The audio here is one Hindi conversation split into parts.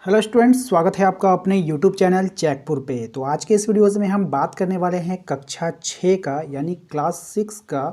हेलो स्टूडेंट्स, स्वागत है आपका अपने यूट्यूब चैनल चैकपुर पे। तो आज के इस वीडियोज़ में हम बात करने वाले हैं कक्षा 6 का यानी क्लास 6 का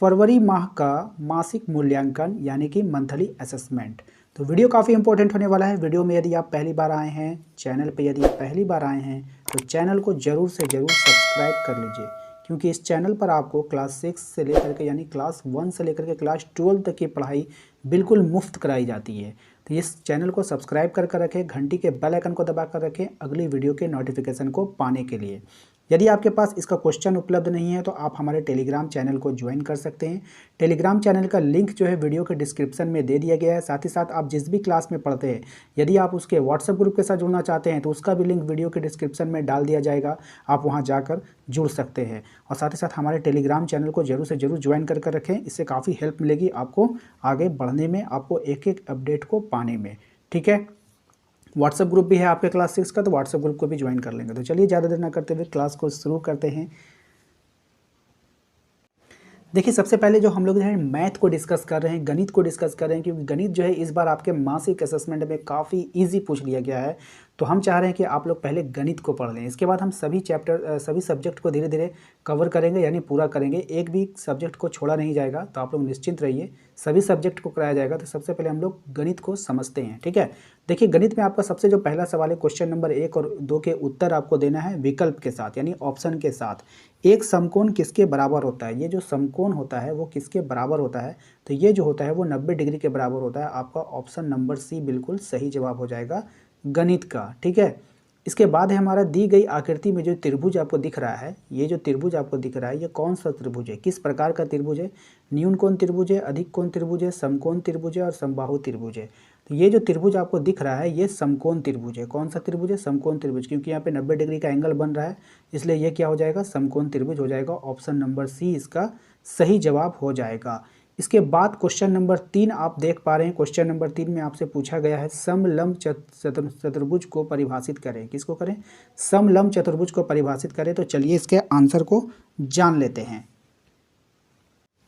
फरवरी माह का मासिक मूल्यांकन यानी कि मंथली असेसमेंट। तो वीडियो काफ़ी इंपॉर्टेंट होने वाला है। वीडियो में यदि आप पहली बार आए हैं, चैनल पे यदि आप पहली बार आए हैं तो चैनल को ज़रूर से ज़रूर सब्सक्राइब कर लीजिए, क्योंकि इस चैनल पर आपको क्लास 6 से लेकर के यानी क्लास 1 से लेकर के क्लास 12 तक की पढ़ाई बिल्कुल मुफ्त कराई जाती है। तो इस चैनल को सब्सक्राइब कर रखें, घंटी के बेल आइकन को दबा कर रखें अगली वीडियो के नोटिफिकेशन को पाने के लिए। यदि आपके पास इसका क्वेश्चन उपलब्ध नहीं है तो आप हमारे टेलीग्राम चैनल को ज्वाइन कर सकते हैं। टेलीग्राम चैनल का लिंक जो है वीडियो के डिस्क्रिप्शन में दे दिया गया है। साथ ही साथ आप जिस भी क्लास में पढ़ते हैं, यदि आप उसके व्हाट्सएप ग्रुप के साथ जुड़ना चाहते हैं तो उसका भी लिंक वीडियो के डिस्क्रिप्शन में डाल दिया जाएगा। आप वहाँ जाकर जुड़ सकते हैं और साथ ही साथ हमारे टेलीग्राम चैनल को जरूर से जरूर ज्वाइन कर रखें। इससे काफ़ी हेल्प मिलेगी आपको आगे बढ़ने में, आपको एक एक अपडेट को पाने में। ठीक है, व्हाट्सएप ग्रुप भी है आपके क्लास 6 का, तो व्हाट्सएप ग्रुप को भी ज्वाइन कर लेंगे। तो चलिए ज़्यादा देर ना करते हुए क्लास को शुरू करते हैं। देखिए, सबसे पहले जो हम लोग जो है मैथ को डिस्कस कर रहे हैं, गणित को डिस्कस कर रहे हैं, क्योंकि गणित जो है इस बार आपके मासिक असेसमेंट में काफ़ी इजी पूछ लिया गया है। तो हम चाह रहे हैं कि आप लोग पहले गणित को पढ़ लें, इसके बाद हम सभी सब्जेक्ट को धीरे धीरे कवर करेंगे यानी पूरा करेंगे। एक भी सब्जेक्ट को छोड़ा नहीं जाएगा, तो आप लोग निश्चिंत रहिए, सभी सब्जेक्ट को कराया जाएगा। तो सबसे पहले हम लोग गणित को समझते हैं। ठीक है, देखिए गणित में आपका सबसे जो पहला सवाल है, क्वेश्चन नंबर 1 और 2 के उत्तर आपको देना है विकल्प के साथ यानी ऑप्शन के साथ। एक समकोण किसके बराबर होता है? ये जो समकोण होता है वो किसके बराबर होता है? तो ये जो होता है वो 90 डिग्री के बराबर होता है। आपका ऑप्शन नंबर सी बिल्कुल सही जवाब हो जाएगा गणित का। ठीक है, इसके बाद है हमारा दी गई आकृति में जो त्रिभुज आपको दिख रहा है, ये जो त्रिभुज आपको दिख रहा है ये कौन सा त्रिभुज है, किस प्रकार का त्रिभुज है? न्यून कोण त्रिभुज है, अधिक कोण त्रिभुज है, समकोण त्रिभुज है और समबाहु त्रिभुज है। तो ये जो त्रिभुज आपको दिख रहा है ये समकोण त्रिभुज है। कौन सा त्रिभुज है? समकोण त्रिभुज, क्योंकि यहाँ पे 90 डिग्री का एंगल बन रहा है, इसलिए ये क्या हो जाएगा? समकोण त्रिभुज हो जाएगा। ऑप्शन नंबर सी इसका सही जवाब हो जाएगा। इसके बाद क्वेश्चन नंबर 3 आप देख पा रहे हैं। क्वेश्चन नंबर 3 में आपसे पूछा गया है समलंब चतुर्भुज को परिभाषित करें। किसको करें? समलंब चतुर्भुज को परिभाषित करें। तो चलिए इसके आंसर को जान लेते हैं।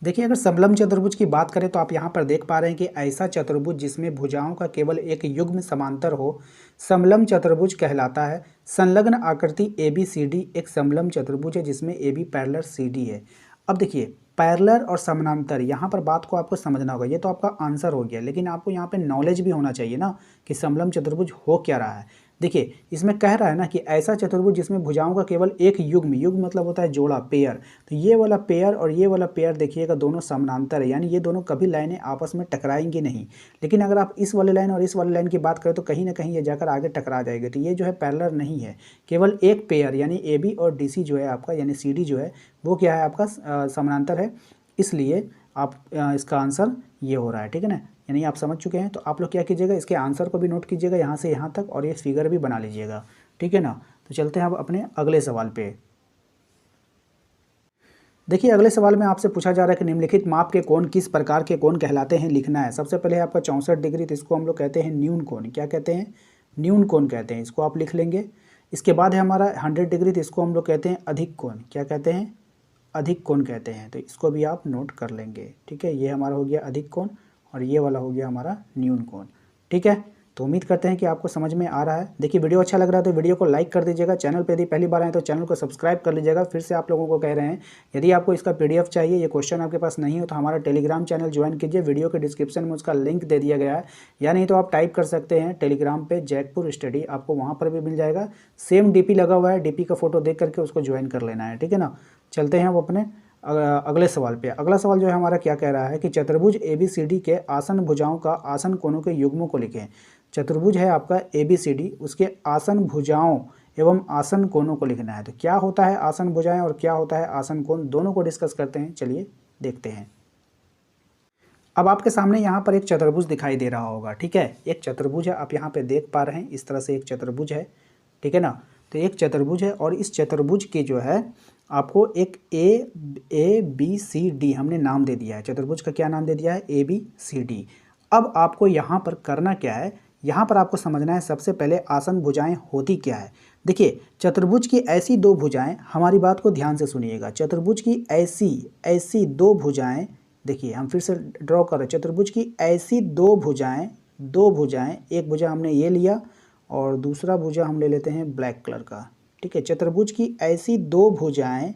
देखिए, अगर समलंब चतुर्भुज की बात करें तो आप यहाँ पर देख पा रहे हैं कि ऐसा चतुर्भुज जिसमें भुजाओं का केवल एक युग्म समांतर हो समलंब चतुर्भुज कहलाता है। संलग्न आकृति ABCD एक समलंब चतुर्भुज है जिसमें AB पैरेलल CD है। अब देखिए, पैरेलल और समानांतर, यहाँ पर बात को आपको समझना होगा। ये तो आपका आंसर हो गया, लेकिन आपको यहाँ पे नॉलेज भी होना चाहिए ना कि समलंब चतुर्भुज हो क्या रहा है। देखिए, इसमें कह रहा है ना कि ऐसा चतुर्भुज जिसमें भुजाओं का केवल एक युग्म, युग्म मतलब होता है जोड़ा, पेयर। तो ये वाला पेयर और ये वाला पेयर देखिएगा दोनों समानांतर है, यानी ये दोनों कभी लाइनें आपस में टकराएंगी नहीं। लेकिन अगर आप इस वाले लाइन और इस वाले लाइन की बात करें तो कहीं ना कहीं ये जाकर आगे टकरा जाएगी। तो ये जो है पैरेलल नहीं है, केवल एक पेयर यानी AB और DC जो है आपका यानी CD जो है वो क्या है आपका समानांतर है। इसलिए आप इसका आंसर ये हो रहा है। ठीक है ना, यानी आप समझ चुके हैं। तो आप लोग क्या कीजिएगा, इसके आंसर को भी नोट कीजिएगा यहाँ से यहाँ तक और ये फिगर भी बना लीजिएगा। ठीक है ना, तो चलते हैं अब अपने अगले सवाल पे। देखिए, अगले सवाल में आपसे पूछा जा रहा है कि निम्नलिखित माप के कोण किस प्रकार के कोण कहलाते हैं, लिखना है। सबसे पहले है आपका 64 डिग्री, तो इसको हम लोग कहते हैं न्यून कोण। क्या कहते हैं? न्यून कोण कहते हैं, इसको आप लिख लेंगे। इसके बाद है हमारा 100 डिग्री, तो इसको हम लोग कहते हैं अधिक कोण। क्या कहते हैं? अधिक कोण कहते हैं, तो इसको भी आप नोट कर लेंगे। ठीक है, ये हमारा हो गया अधिक कोण और ये वाला हो गया हमारा न्यून कोण। ठीक है, तो उम्मीद करते हैं कि आपको समझ में आ रहा है। देखिए, वीडियो अच्छा लग रहा है तो वीडियो को लाइक कर दीजिएगा। चैनल पे यदि पहली बार आए तो चैनल को सब्सक्राइब कर लीजिएगा। फिर से आप लोगों को कह रहे हैं, यदि आपको इसका PDF चाहिए, ये क्वेश्चन आपके पास नहीं हो तो हमारा टेलीग्राम चैनल ज्वाइन कीजिए। वीडियो के डिस्क्रिप्शन में उसका लिंक दे दिया गया है, या नहीं तो आप टाइप कर सकते हैं टेलीग्राम पे जैकपुर स्टडी, आपको वहाँ पर भी मिल जाएगा। सेम DP लगा हुआ है, DP का फोटो देख करके उसको ज्वाइन कर लेना है। ठीक है ना, चलते हैं अब अपने अगले सवाल पे। अगला सवाल जो है हमारा क्या कह रहा है कि चतुर्भुज ABCD के आसन भुजाओं का आसन कोणों के युग्मों को लिखें। चतुर्भुज है आपका ABCD, उसके आसन भुजाओं एवं आसन कोणों को लिखना है। तो क्या होता है आसन भुजाएं और क्या होता है आसन कोण, दोनों को डिस्कस करते हैं। चलिए देखते हैं। अब आपके सामने यहाँ पर एक चतुर्भुज दिखाई दे रहा होगा। ठीक है, एक चतुर्भुज है, आप यहाँ पे देख पा रहे हैं, इस तरह से एक चतुर्भुज है। ठीक है ना, तो एक चतुर्भुज है और इस चतुर्भुज की जो है आपको एक ABCD हमने नाम दे दिया है। चतुर्भुज का क्या नाम दे दिया है? ABCD। अब आपको यहाँ पर करना क्या है, यहाँ पर आपको समझना है सबसे पहले आसन भुजाएं होती क्या है। देखिए, चतुर्भुज की ऐसी दो भुजाएं, हमारी बात को ध्यान से सुनिएगा। चतुर्भुज की ऐसी दो भुजाएं, देखिए हम फिर से ड्रॉ कर रहे हैं। चतुर्भुज की ऐसी दो भुजाएं, एक भुजा हमने ये लिया और दूसरा भुजा हम ले लेते हैं ब्लैक कलर का। ठीक है, चतुर्भुज की ऐसी दो भुजाएं,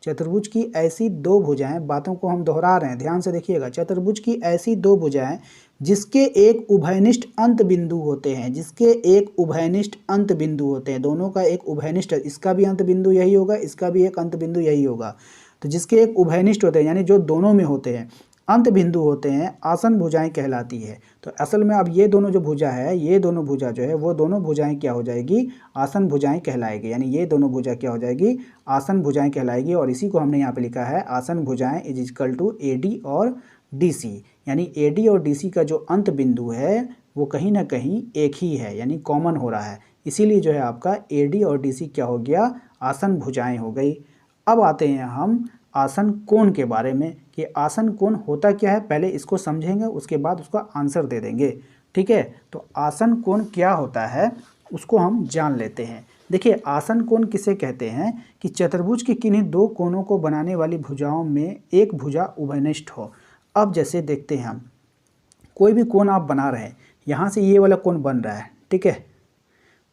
चतुर्भुज की ऐसी दो भुजाएं, बातों को हम दोहरा रहे हैं, ध्यान से देखिएगा। चतुर्भुज की ऐसी दो भुजाएं जिसके एक उभयनिष्ठ अंत बिंदु होते हैं, जिसके एक उभयनिष्ठ अंत बिंदु होते हैं, दोनों का एक उभयनिष्ठ, इसका भी अंत बिंदु यही होगा, इसका भी एक अंत बिंदु यही होगा। तो जिसके एक उभयनिष्ठ होते हैं यानी जो दोनों में होते हैं, अंत बिंदु होते हैं, आसन भुजाएं कहलाती है। तो असल में अब ये दोनों जो भुजा है, ये दोनों भुजा जो है वो दोनों भुजाएं क्या हो जाएगी, आसन भुजाएं कहलाएगी। यानी ये दोनों भुजा क्या हो जाएगी, आसन भुजाएं कहलाएगी। और इसी को हमने यहाँ पे लिखा है आसन भुजाएं इज इक्वल टू AD और DC। यानी AD और DC का जो अंत बिंदु है वो कहीं ना कहीं एक ही है, यानी कॉमन हो रहा है। इसीलिए जो है आपका AD और DC क्या हो गया, आसन भुजाएं हो गई। अब आते हैं हम आसन कोण के बारे में कि आसन कोण होता क्या है। पहले इसको समझेंगे, उसके बाद उसका आंसर दे देंगे। ठीक है, तो आसन कोण क्या होता है उसको हम जान लेते हैं। देखिए, आसन कोण किसे कहते हैं कि चतुर्भुज के किन्हीं दो कोणों को बनाने वाली भुजाओं में एक भुजा उभयनिष्ठ हो। अब जैसे देखते हैं हम, कोई भी कोण आप बना रहे हैं, यहाँ से ये वाला कोण बन रहा है। ठीक है,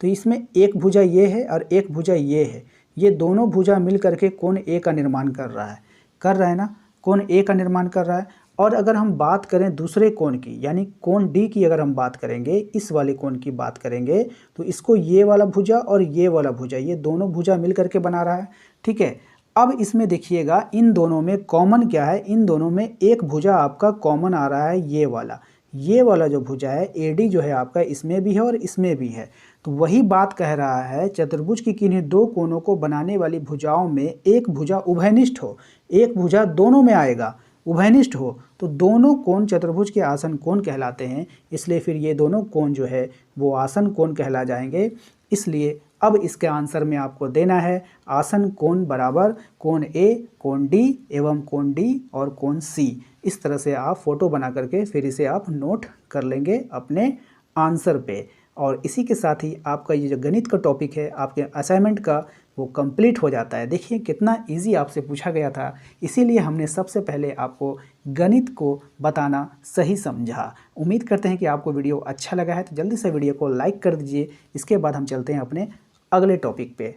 तो इसमें एक भुजा ये है और एक भुजा ये है, ये दोनों भुजा मिल करके कोण A का निर्माण कर रहा है ना, कोण A का निर्माण कर रहा है। और अगर हम बात करें दूसरे कोण की, यानी कोण D की अगर हम बात करेंगे, इस वाले कोण की बात करेंगे, तो इसको ये वाला भुजा और ये वाला भुजा, ये दोनों भुजा मिल करके बना रहा है। ठीक है, अब इसमें देखिएगा इन दोनों में कॉमन क्या है, इन दोनों में एक भुजा आपका कॉमन आ रहा है, ये वाला जो भुजा है AD जो है आपका, इसमें भी है और इसमें भी है। तो वही बात कह रहा है, चतुर्भुज की किन्हीं दो कोणों को बनाने वाली भुजाओं में एक भुजा उभयनिष्ठ हो, एक भुजा दोनों में आएगा, उभयनिष्ठ हो, तो दोनों कोण चतुर्भुज के आसन कोण कहलाते हैं। इसलिए फिर ये दोनों कोण जो है वो आसन कोण कहला जाएंगे। इसलिए अब इसके आंसर में आपको देना है आसन कोण बराबर कोण A, कोण D एवं कोण D और कोण C। इस तरह से आप फोटो बना करके फिर इसे आप नोट कर लेंगे अपने आंसर पे। और इसी के साथ ही आपका ये जो गणित का टॉपिक है आपके असाइनमेंट का वो कंप्लीट हो जाता है। देखिए कितना इजी आपसे पूछा गया था, इसीलिए हमने सबसे पहले आपको गणित को बताना सही समझा। उम्मीद करते हैं कि आपको वीडियो अच्छा लगा है, तो जल्दी से वीडियो को लाइक कर दीजिए। इसके बाद हम चलते हैं अपने अगले टॉपिक पे।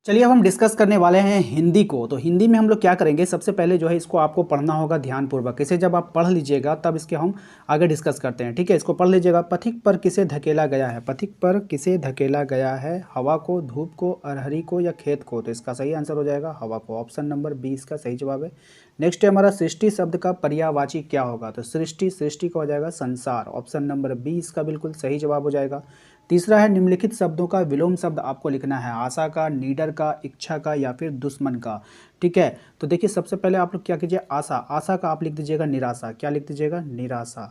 चलिए अब हम डिस्कस करने वाले हैं हिंदी को। तो हिंदी में हम लोग क्या करेंगे, सबसे पहले जो है इसको आपको पढ़ना होगा ध्यानपूर्वक। इसे जब आप पढ़ लीजिएगा तब इसके हम आगे डिस्कस करते हैं। ठीक है, इसको पढ़ लीजिएगा। पथिक पर किसे धकेला गया है, पथिक पर किसे धकेला गया है, हवा को, धूप को, अरहरी को या खेत को। तो इसका सही आंसर हो जाएगा हवा को। ऑप्शन नंबर 20 का सही जवाब है। नेक्स्ट है हमारा सृष्टि शब्द का पर्यायवाची क्या होगा। तो सृष्टि का हो जाएगा संसार। ऑप्शन नंबर 20 का बिल्कुल सही जवाब हो जाएगा। तीसरा है निम्नलिखित शब्दों का विलोम शब्द आपको लिखना है, आशा का, नीडर का, इच्छा का या फिर दुश्मन का। ठीक है, तो देखिए सबसे पहले आप लोग क्या कीजिए, आशा का आप लिख दीजिएगा निराशा। क्या लिख दीजिएगा, निराशा।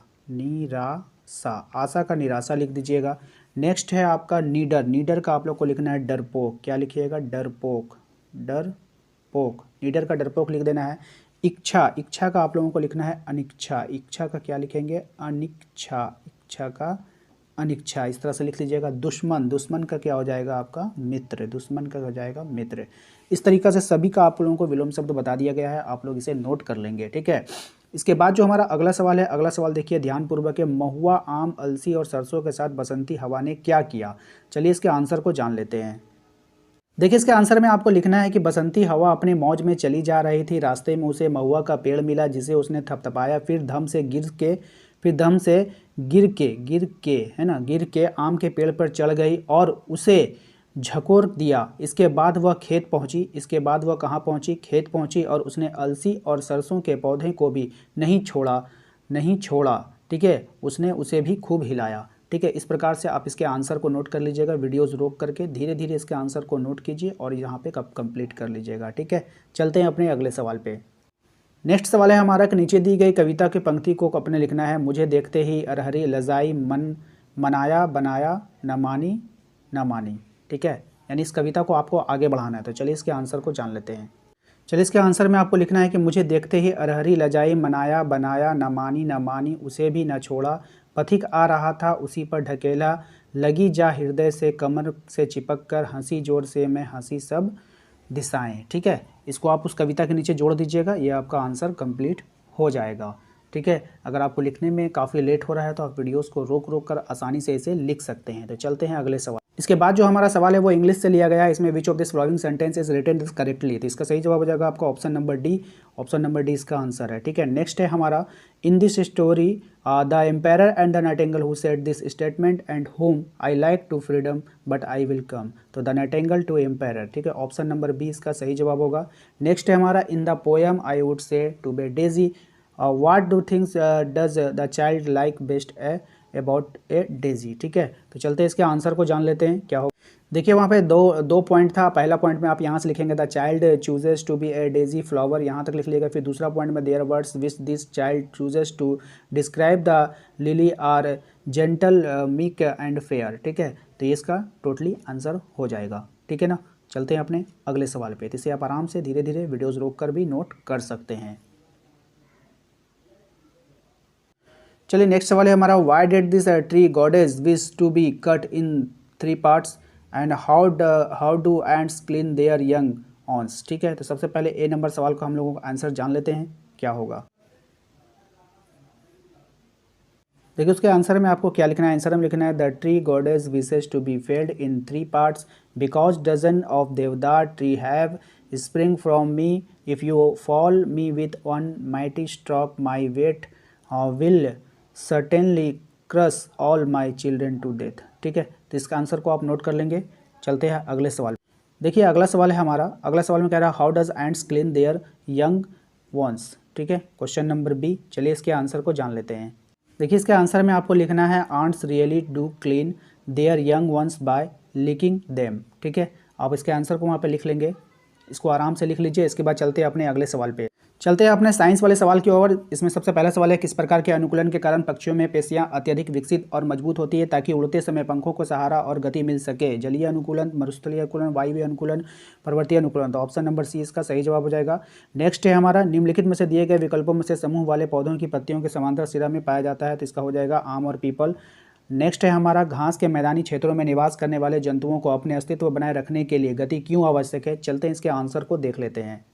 आशा का निराशा लिख दीजिएगा। नेक्स्ट है आपका नीडर का आप लोग को लिखना है डरपोक। क्या लिखिएगा, डरपोक। नीडर का डरपोक लिख देना है। इच्छा का आप लोगों को लिखना है अनिच्छा। इच्छा का क्या लिखेंगे, इच्छा का अनिच्छा। इस तरह से लिख लीजिएगा। दुश्मन का क्या हो जाएगा आपका, मित्र। दुश्मन का हो जाएगा मित्र। इस तरीक़ा से सभी का आप लोगों को विलोम शब्द बता दिया गया है, आप लोग इसे नोट कर लेंगे। ठीक है, इसके बाद जो हमारा अगला सवाल है, अगला सवाल देखिए ध्यानपूर्वक है। महुआ, आम, अलसी और सरसों के साथ बसंती हवा ने क्या किया। चलिए इसके आंसर को जान लेते हैं। देखिए इसके आंसर में आपको लिखना है कि बसंती हवा अपने मौज में चली जा रही थी, रास्ते में उसे महुआ का पेड़ मिला जिसे उसने थपथपाया, फिर धम से गिर के आम के पेड़ पर चढ़ गई और उसे झकोर दिया। इसके बाद वह खेत पहुंची, खेत पहुंची और उसने अलसी और सरसों के पौधे को भी नहीं छोड़ा। ठीक है, उसने उसे भी खूब हिलाया। ठीक है, इस प्रकार से आप इसके आंसर को नोट कर लीजिएगा। वीडियोस रोक करके धीरे धीरे इसके आंसर को नोट कीजिए और यहाँ पे कंप्लीट कर लीजिएगा। ठीक है, चलते हैं अपने अगले सवाल पे। नेक्स्ट सवाल है हमारा कि नीचे दी गई कविता की पंक्ति को अपने लिखना है। मुझे देखते ही अरहरी लजाई, मन मनाया बनाया, न मानी। ठीक है, यानी इस कविता को आपको आगे बढ़ाना है। तो चलिए इसके आंसर को जान लेते हैं। चलिए इसके आंसर में आपको लिखना है कि मुझे देखते ही अरहरी लजाई, मनाया बनाया, न मानी, उसे भी न छोड़ा, पथिक आ रहा था उसी पर ढकेला, लगी जा हृदय से कमर से चिपक कर, हंसी जोर से मैं हंसी सब दिशाएं। ठीक है, इसको आप उस कविता के नीचे जोड़ दीजिएगा, ये आपका आंसर कंप्लीट हो जाएगा। ठीक है। अगर आपको लिखने में काफ़ी लेट हो रहा है तो आप वीडियोस को रोक रोक कर आसानी से इसे लिख सकते हैं। तो चलते हैं अगले सवाल। इसके बाद जो हमारा सवाल है वो इंग्लिश से लिया गया है। इसमें which of this following sentence is written correctly, तो इसका सही जवाब हो जाएगा आपका option number D. Option number D इसका आंसर है, ठीक है। नेक्स्ट है हमारा, in this story the empire and the nightingale who said this statement and whom I like to freedom but I will come, तो द नाइटिंगेल टू एम्पायर, ठीक है। ऑप्शन नंबर बी इसका सही जवाब होगा। नेक्स्ट है हमारा, in the poem I would say to be daisy what do things does the child like best about a daisy, ठीक है। तो चलते हैं इसके आंसर को जान लेते हैं क्या हो। देखिए वहाँ पे दो पॉइंट था। पहला पॉइंट में आप यहाँ से लिखेंगे the child chooses to be a daisy flower, यहाँ तक लिख लीजिएगा। फिर दूसरा पॉइंट में their words which this child chooses to describe the lily are gentle meek and fair, ठीक है। तो ये इसका टोटली आंसर हो जाएगा, ठीक है ना। चलते हैं अपने अगले सवाल पे। तो इसे आप आराम से धीरे धीरे वीडियोज़ रोक कर भी नोट कर सकते हैं। चलिए नेक्स्ट सवाल है हमारा, why did this tree goddess wish to be cut in 3 parts and how do ants clean their young ones, ठीक है। तो सबसे पहले ए नंबर सवाल को हम लोगों का आंसर जान लेते हैं क्या होगा। देखिए उसके आंसर में आपको क्या लिखना है। आंसर में लिखना है the tree goddess wishes to be felled in 3 parts because dozen of deodar tree have spring from me if you fall me with one mighty stroke my weight will certainly crush all my children to death, ठीक है। तो इसका आंसर को आप नोट कर लेंगे। चलते हैं अगले सवाल। देखिए अगला सवाल है हमारा, अगला सवाल में कह रहा है how does ants clean their young ones, ठीक है। Question number B. चलिए इसके आंसर को जान लेते हैं। देखिए इसके आंसर में आपको लिखना है ants really do clean their young ones by licking them, ठीक है। आप इसके आंसर को वहाँ पे लिख लेंगे, इसको आराम से लिख लीजिए। इसके बाद चलते हैं अपने अगले सवाल पे। चलते हैं अपने साइंस वाले सवाल की ओर। इसमें सबसे पहला सवाल है, किस प्रकार के अनुकूलन के कारण पक्षियों में पेशियां अत्यधिक विकसित और मजबूत होती है ताकि उड़ते समय पंखों को सहारा और गति मिल सके। जलीय अनुकूलन, मरुस्थलीय अनुकूलन, वायवीय अनुकूलन, पर्वतीय अनुकूलन। तो ऑप्शन नंबर सी इसका सही जवाब हो जाएगा। नेक्स्ट है हमारा, निम्नलिखित में से दिए गए विकल्पों में से समूह वाले पौधों की पत्तियों के समांतर सिरा में पाया जाता है। तो इसका हो जाएगा आम और पीपल। नेक्स्ट है हमारा, घास के मैदानी क्षेत्रों में निवास करने वाले जंतुओं को अपने अस्तित्व बनाए रखने के लिए गति क्यों आवश्यक है। चलते हैं इसके आंसर को देख लेते हैं।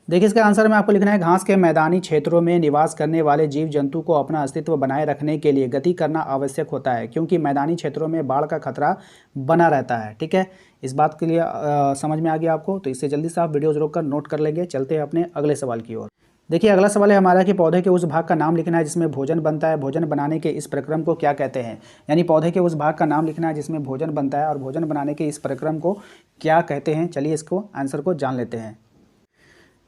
देखिए इसका आंसर में आपको लिखना है घास के मैदानी क्षेत्रों में निवास करने वाले जीव जंतु को अपना अस्तित्व बनाए रखने के लिए गति करना आवश्यक होता है क्योंकि मैदानी क्षेत्रों में बाढ़ का खतरा बना रहता है, ठीक है। इस बात के लिए समझ में आ गया आपको, तो इससे जल्दी से आप वीडियोज़ रोक कर नोट कर लेंगे। चलते हैं अपने अगले सवाल की ओर। देखिए अगला सवाल है हमारा कि पौधे के उस भाग का नाम लिखना है जिसमें भोजन बनता है। भोजन बनाने के इस प्रक्रम को क्या कहते हैं। यानी पौधे के उस भाग का नाम लिखना है जिसमें भोजन बनता है और भोजन बनाने के इस प्रक्रम को क्या कहते हैं। चलिए इसको आंसर को जान लेते हैं।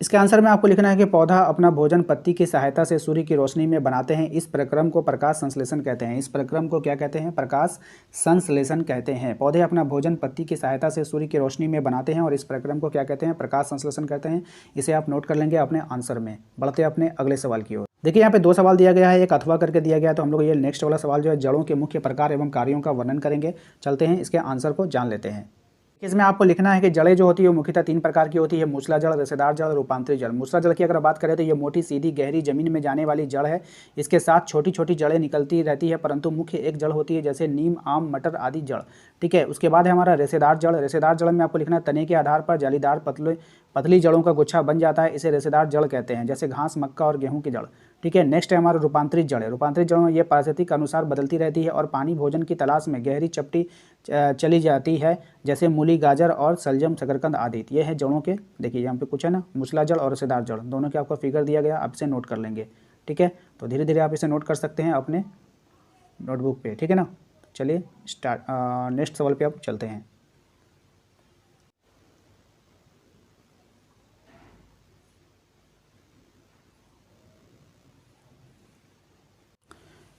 इसके आंसर में आपको लिखना है कि पौधा अपना भोजन पत्ती की सहायता से सूर्य की रोशनी में बनाते हैं। इस प्रक्रम को प्रकाश संश्लेषण कहते हैं। इस प्रक्रम को क्या कहते हैं, प्रकाश संश्लेषण कहते हैं। पौधे अपना भोजन पत्ती की सहायता से सूर्य की रोशनी में बनाते हैं और इस प्रक्रम को क्या कहते हैं, प्रकाश संश्लेषण कहते हैं। इसे आप नोट कर लेंगे अपने आंसर में। बढ़ते हैं अपने अगले सवाल की ओर। देखिए यहाँ पे 2 सवाल दिया गया है, एक अथवा करके दिया गया है। तो हम लोग ये नेक्स्ट वाला सवाल जो है जड़ों के मुख्य प्रकार एवं कार्यों का वर्णन करेंगे। चलते हैं इसके आंसर को जान लेते हैं। इसमें आपको लिखना है कि जड़ें जो होती है वो मुख्यतः 3 प्रकार की होती है, मूसला जड़, रेशेदार जड़, रूपांतरित जड़। मूसला जड़ की अगर बात करें तो ये मोटी सीधी गहरी जमीन में जाने वाली जड़ है। इसके साथ छोटी छोटी जड़ें निकलती रहती है परंतु मुख्य एक जड़ होती है जैसे नीम, आम, मटर आदि जड़, ठीक है। उसके बाद है हमारा रेशेदार जड़। रेशेदार जड़ में आपको लिखना है तने के आधार पर जालीदार पतली जड़ों का गुच्छा बन जाता है, इसे रेशेदार जड़ कहते हैं जैसे घास, मक्का और गेहूं की जड़, ठीक है। नेक्स्ट है हमारा रूपांतरित जड़। रूपांतरित जड़ों में ये पारिस्थितिक अनुसार बदलती रहती है और पानी भोजन की तलाश में गहरी चपटी चली जाती है जैसे मूली, गाजर और सलजम, शकरकंद आदि। ये है जड़ों के, देखिए यहाँ पे कुछ है ना, मूसला जड़ और रेशेदार जड़ दोनों के आपको फिगर दिया गया, आप इसे नोट कर लेंगे, ठीक है। तो धीरे धीरे आप इसे नोट कर सकते हैं अपने नोटबुक पे, ठीक है ना। चलिए नेक्स्ट सवाल पे आप चलते हैं।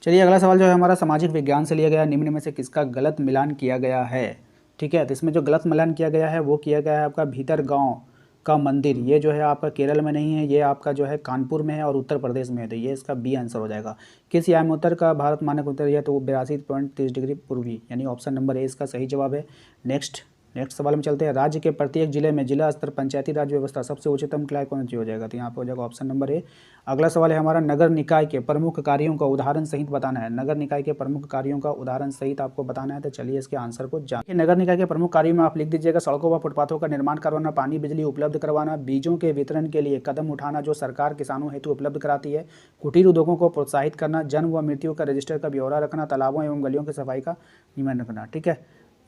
चलिए अगला सवाल जो है हमारा सामाजिक विज्ञान से लिया गया। निम्न में से किसका गलत मिलान किया गया है, ठीक है। तो इसमें जो गलत मिलान किया गया है वो किया गया है आपका भीतर गांव का मंदिर। ये जो है आपका केरल में नहीं है, ये आपका जो है कानपुर में है और उत्तर प्रदेश में है। तो ये इसका बी आंसर हो जाएगा। किस यामोत्तर का भारत मानक उत्तर है तो 82.30 डिग्री पूर्वी, यानी ऑप्शन नंबर ए इसका सही जवाब है। नेक्स्ट नेक्स्ट सवाल में चलते हैं। राज्य के प्रत्येक जिले में जिला स्तर पंचायती राज व्यवस्था सबसे उच्चतम क्लाय कौन सी हो जाएगा? तो यहाँ पे हो जाएगा ऑप्शन नंबर ए। अगला सवाल है हमारा, नगर निकाय के प्रमुख कार्यों का उदाहरण सहित बताना है। नगर निकाय के प्रमुख कार्यों का उदाहरण सहित आपको बताना है। तो चलिए इसके आंसर को जानिए। नगर निकाय के प्रमुख कार्यों में आप लिख दीजिएगा सड़कों व फुटपाथों का निर्माण करवाना, पानी बिजली उपलब्ध करवाना, बीजों के वितरण के लिए कदम उठाना जो सरकार किसानों हेतु उपलब्ध कराती है, कुटीर उद्योगों को प्रोत्साहित करना, जन्म व मृत्यु का रजिस्टर का ब्यौरा रखना, तालाबों एवं गलियों की सफाई का नियमन रखना। ठीक है,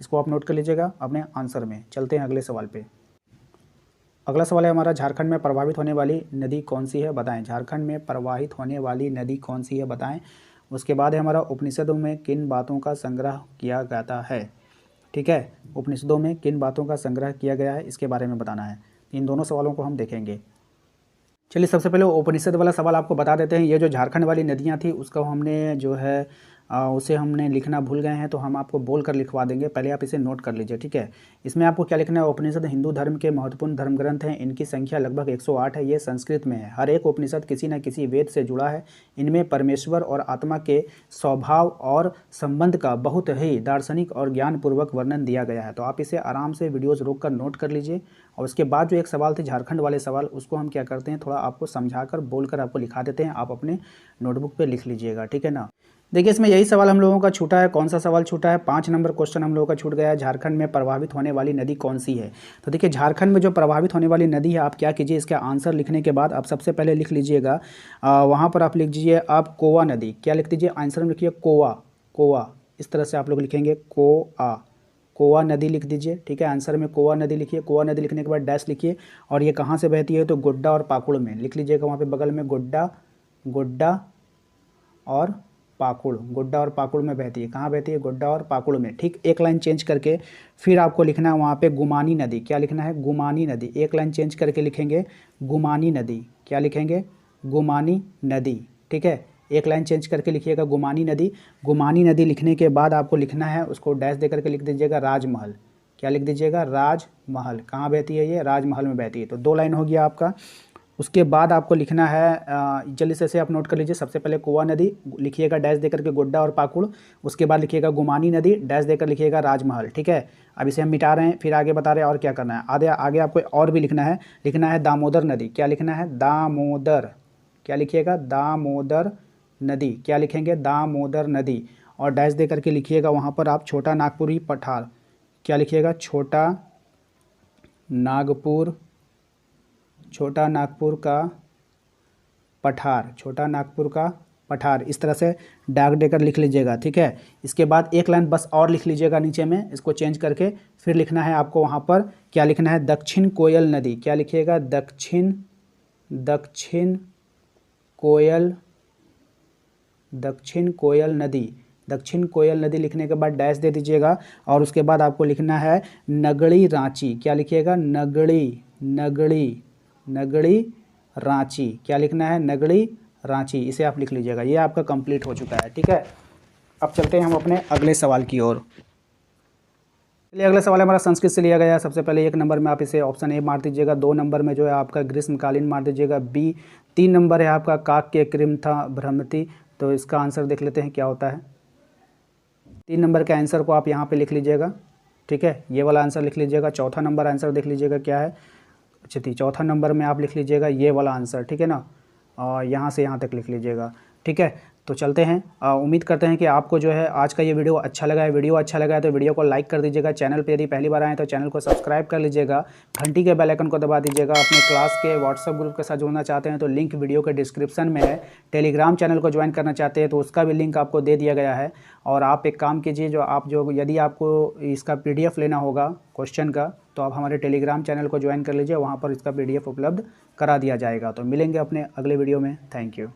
इसको आप नोट कर लीजिएगा अपने आंसर में। चलते हैं अगले सवाल पे। अगला सवाल है हमारा, झारखंड में प्रवाहित होने वाली नदी कौन सी है बताएं। झारखंड में प्रवाहित होने वाली नदी कौन सी है बताएं। उसके बाद है हमारा, उपनिषदों में किन बातों का संग्रह किया जाता है। ठीक है, उपनिषदों में किन बातों का संग्रह किया गया है इसके बारे में बताना है। इन दोनों सवालों को हम देखेंगे। चलिए सबसे पहले उपनिषद वाला सवाल आपको बता देते हैं। ये जो झारखंड वाली नदियाँ थी उसको हमने जो है उसे हमने लिखना भूल गए हैं, तो हम आपको बोल कर लिखवा देंगे। पहले आप इसे नोट कर लीजिए। ठीक है, इसमें आपको क्या लिखना है, उपनिषद हिंदू धर्म के महत्वपूर्ण धर्म ग्रंथ हैं। इनकी संख्या लगभग 108 है। ये संस्कृत में है। हर एक उपनिषद किसी न किसी वेद से जुड़ा है। इनमें परमेश्वर और आत्मा के स्वभाव और संबंध का बहुत ही दार्शनिक और ज्ञानपूर्वक वर्णन दिया गया है। तो आप इसे आराम से वीडियोज़ रोक कर नोट कर लीजिए। और उसके बाद जो एक सवाल थे झारखंड वाले सवाल, उसको हम क्या करते हैं, थोड़ा आपको समझाकर बोलकर आपको लिखा देते हैं। आप अपने नोटबुक पे लिख लीजिएगा। ठीक है ना। देखिए इसमें यही सवाल हम लोगों का छूटा है। कौन सा सवाल छूटा है? 5 नंबर क्वेश्चन हम लोगों का छूट गया है। झारखंड में प्रभावित होने वाली नदी कौन सी है? तो देखिए झारखंड में जो प्रभावित होने वाली नदी है, आप क्या कीजिए, इसका आंसर लिखने के बाद आप सबसे पहले लिख लीजिएगा, वहाँ पर आप लिख दीजिए आप कोवा नदी। क्या लिख दीजिए? आंसर में लिखिए कोवा। कोवा इस तरह से आप लोग लिखेंगे, कोवा नदी लिख दीजिए। ठीक है, आंसर में कोवा नदी लिखिए। कोवा नदी लिखने के बाद डैश लिखिए। और ये कहाँ से बहती है? तो गोड्डा और पाकुड़ में लिख लीजिएगा। वहाँ पे बगल में गोड्डा और पाकुड़, गोड्डा और पाकुड़ में बहती है। कहाँ बहती है? गोड्डा और पाकुड़ में। ठीक, एक लाइन चेंज करके फिर आपको लिखना है वहाँ पे गुमानी नदी। क्या लिखना है? गुमानी नदी। एक लाइन चेंज करके लिखेंगे गुमानी नदी। क्या लिखेंगे? गुमानी नदी। ठीक है, एक लाइन चेंज करके लिखिएगा गुमानी नदी। गुमानी नदी लिखने के बाद आपको लिखना है, उसको डैश दे करके लिख दीजिएगा राजमहल। क्या लिख दीजिएगा? राजमहल। कहाँ बहती है ये? राजमहल में बहती है। तो 2 लाइन हो गया आपका। उसके बाद आपको लिखना है, जल्दी से आप नोट कर लीजिए। सबसे पहले कोवा नदी लिखिएगा डैश देकर के गोड्डा और पाकुड़। उसके बाद लिखिएगा गुमानी नदी, डैश देकर लिखिएगा राजमहल। ठीक है, अब इसे हम मिटा रहे हैं, फिर आगे बता रहे हैं और क्या करना है। आगे आपको और भी लिखना है दामोदर नदी। क्या लिखना है? दामोदर। क्या लिखिएगा? दामोदर नदी। क्या लिखेंगे? दामोदर नदी। और डैश दे करके लिखिएगा वहाँ पर आप छोटा नागपुरी पठार। क्या लिखिएगा? छोटा नागपुर का पठार। छोटा नागपुर का पठार। इस तरह से डाक देकर लिख लीजिएगा। ठीक है, इसके बाद एक लाइन बस और लिख लीजिएगा नीचे में, इसको चेंज करके फिर लिखना है आपको वहाँ पर। क्या लिखना है? दक्षिण कोयल नदी। क्या लिखिएगा? दक्षिण कोयल नदी। दक्षिण कोयल नदी लिखने के बाद डैश दे दीजिएगा। और उसके बाद आपको लिखना है नगड़ी रांची। क्या लिखिएगा? नगड़ी रांची। क्या लिखना है? नगड़ी रांची। इसे आप लिख लीजिएगा। ये आपका कंप्लीट हो चुका है। ठीक है, अब चलते हैं हम अपने अगले सवाल की ओर। चलिए अगला सवाल हमारा संस्कृत से लिया गया है। सबसे पहले 1 नंबर में आप इसे ऑप्शन ए मार दीजिएगा। 2 नंबर में जो है आपका ग्रीष्मकालीन मार दीजिएगा बी। 3 नंबर है आपका काक के कृम था भ्रमति। तो इसका आंसर देख लेते हैं क्या होता है। 3 नंबर के आंसर को आप यहाँ पे लिख लीजिएगा। ठीक है, ये वाला आंसर लिख लीजिएगा। चौथा नंबर आंसर देख लीजिएगा क्या है। अच्छा ठीक, चौथा नंबर में आप लिख लीजिएगा ये वाला आंसर। ठीक है ना, और यहाँ से यहाँ तक लिख लीजिएगा। ठीक है, तो चलते हैं। उम्मीद करते हैं कि आपको जो है आज का ये वीडियो अच्छा लगा है। वीडियो अच्छा लगा है तो वीडियो को लाइक कर दीजिएगा। चैनल पे यदि पहली बार आए तो चैनल को सब्सक्राइब कर लीजिएगा। घंटी के बेल आइकन को दबा दीजिएगा। अपने क्लास के व्हाट्सएप ग्रुप के साथ जुड़ना चाहते हैं तो लिंक वीडियो के डिस्क्रिप्शन में है। टेलीग्राम चैनल को ज्वाइन करना चाहते हैं तो उसका भी लिंक आपको दे दिया गया है। और आप एक काम कीजिए, यदि आपको इसका PDF लेना होगा क्वेश्चन का, तो आप हमारे टेलीग्राम चैनल को ज्वाइन कर लीजिए। वहाँ पर इसका PDF उपलब्ध करा दिया जाएगा। तो मिलेंगे अपने अगले वीडियो में। Thank you.